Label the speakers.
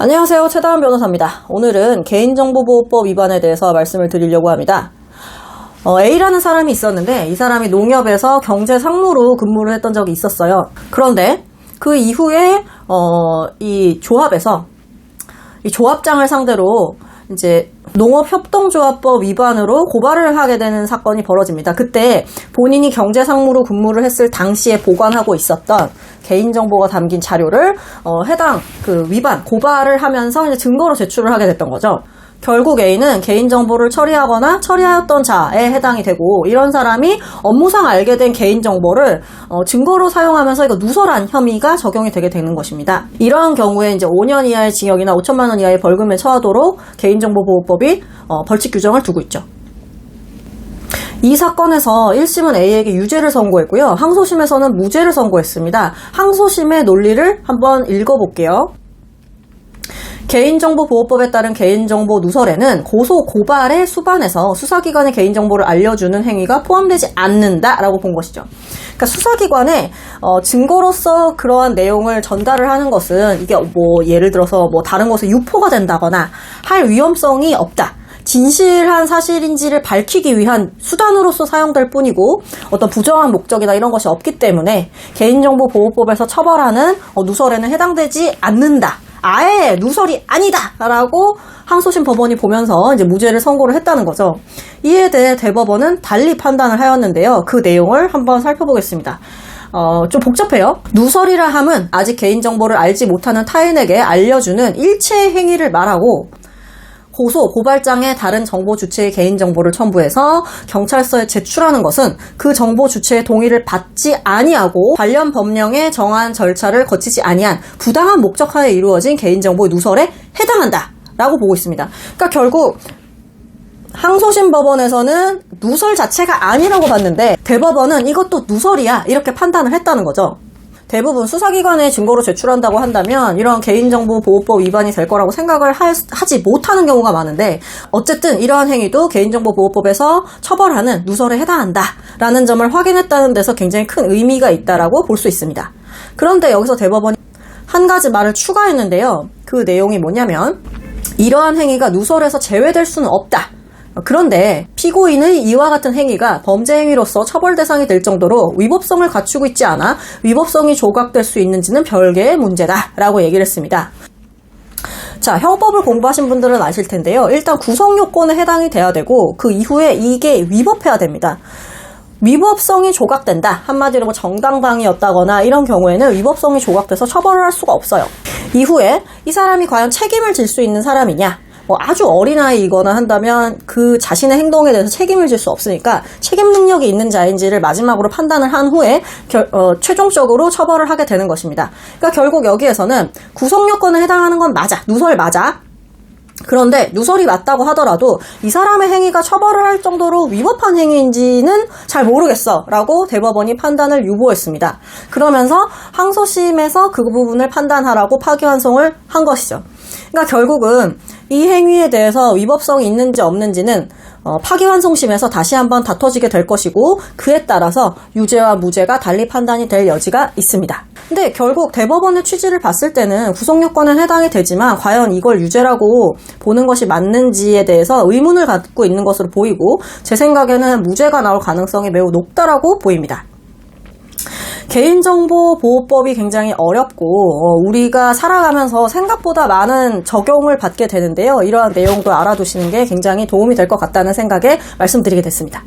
Speaker 1: 안녕하세요. 최다은 변호사입니다. 오늘은 개인정보보호법 위반에 대해서 말씀을 드리려고 합니다. A라는 사람이 있었는데 이 사람이 농협에서 경제상무로 근무를 했던 적이 있었어요. 그런데 그 이후에 이 조합에서 이 조합장을 상대로 이제 농업협동조합법 위반으로 고발을 하게 되는 사건이 벌어집니다. 그때 본인이 경제상무로 근무를 했을 당시에 보관하고 있었던 개인정보가 담긴 자료를 해당 위반 고발을 하면서 이제 증거로 제출을 하게 됐던 거죠. 결국 A는 개인정보를 처리하거나 처리하였던 자에 해당이 되고, 이런 사람이 업무상 알게 된 개인정보를 증거로 사용하면서 이거 누설한 혐의가 적용이 되게 되는 것입니다. 이러한 경우에 이제 5년 이하의 징역이나 5천만 원 이하의 벌금에 처하도록 개인정보보호법이 벌칙 규정을 두고 있죠. 이 사건에서 1심은 A에게 유죄를 선고했고요. 항소심에서는 무죄를 선고했습니다. 항소심의 논리를 한번 읽어볼게요. 개인정보보호법에 따른 개인정보 누설에는 고소, 고발의 수반에서 수사기관의 개인정보를 알려주는 행위가 포함되지 않는다라고 본 것이죠. 그러니까 수사기관에 증거로서 그러한 내용을 전달을 하는 것은 이게 예를 들어서 다른 것에 유포가 된다거나 할 위험성이 없다. 진실한 사실인지를 밝히기 위한 수단으로서 사용될 뿐이고 어떤 부정한 목적이나 이런 것이 없기 때문에 개인정보보호법에서 처벌하는 누설에는 해당되지 않는다. 아예 누설이 아니다! 라고 항소심 법원이 보면서 이제 무죄를 선고를 했다는 거죠. 이에 대해 대법원은 달리 판단을 하였는데요. 그 내용을 한번 살펴보겠습니다. 좀 복잡해요. 누설이라 함은 아직 개인정보를 알지 못하는 타인에게 알려주는 일체의 행위를 말하고, 고소, 고발장에 다른 정보 주체의 개인정보를 첨부해서 경찰서에 제출하는 것은 그 정보 주체의 동의를 받지 아니하고 관련 법령에 정한 절차를 거치지 아니한 부당한 목적하에 이루어진 개인정보 누설에 해당한다 라고 보고 있습니다. 그러니까 결국 항소심 법원에서는 누설 자체가 아니라고 봤는데 대법원은 이것도 누설이야 이렇게 판단을 했다는 거죠. 대부분 수사기관에 증거로 제출한다고 한다면 이런 개인정보보호법 위반이 될 거라고 생각을 하지 못하는 경우가 많은데, 어쨌든 이러한 행위도 개인정보보호법에서 처벌하는 누설에 해당한다라는 점을 확인했다는 데서 굉장히 큰 의미가 있다라고 볼 수 있습니다. 그런데 여기서 대법원이 한 가지 말을 추가했는데요. 그 내용이 뭐냐면, 이러한 행위가 누설에서 제외될 수는 없다. 그런데 피고인의 이와 같은 행위가 범죄 행위로서 처벌 대상이 될 정도로 위법성을 갖추고 있지 않아 위법성이 조각될 수 있는지는 별개의 문제다라고 얘기를 했습니다. 자, 형법을 공부하신 분들은 아실 텐데요. 일단 구성 요건에 해당이 돼야 되고 그 이후에 이게 위법해야 됩니다. 위법성이 조각된다. 한마디로 정당방위였다거나 이런 경우에는 위법성이 조각돼서 처벌을 할 수가 없어요. 이후에 이 사람이 과연 책임을 질 수 있는 사람이냐, 아주 어린아이이거나 한다면 그 자신의 행동에 대해서 책임을 질 수 없으니까 책임 능력이 있는 자인지를 마지막으로 판단을 한 후에 최종적으로 처벌을 하게 되는 것입니다. 그러니까 결국 여기에서는 구성 요건에 해당하는 건 맞아. 누설 맞아. 그런데 누설이 맞다고 하더라도 이 사람의 행위가 처벌을 할 정도로 위법한 행위인지는 잘 모르겠어 라고 대법원이 판단을 유보했습니다. 그러면서 항소심에서 그 부분을 판단하라고 파기환송을 한 것이죠. 그러니까 결국은 이 행위에 대해서 위법성이 있는지 없는지는 파기환송심에서 다시 한번 다퉈지게 될 것이고, 그에 따라서 유죄와 무죄가 달리 판단이 될 여지가 있습니다. 근데 결국 대법원의 취지를 봤을 때는 구성요건은 해당이 되지만 과연 이걸 유죄라고 보는 것이 맞는지에 대해서 의문을 갖고 있는 것으로 보이고, 제 생각에는 무죄가 나올 가능성이 매우 높다라고 보입니다. 개인정보보호법이 굉장히 어렵고 우리가 살아가면서 생각보다 많은 적용을 받게 되는데요. 이러한 내용도 알아두시는 게 굉장히 도움이 될 것 같다는 생각에 말씀드리게 됐습니다.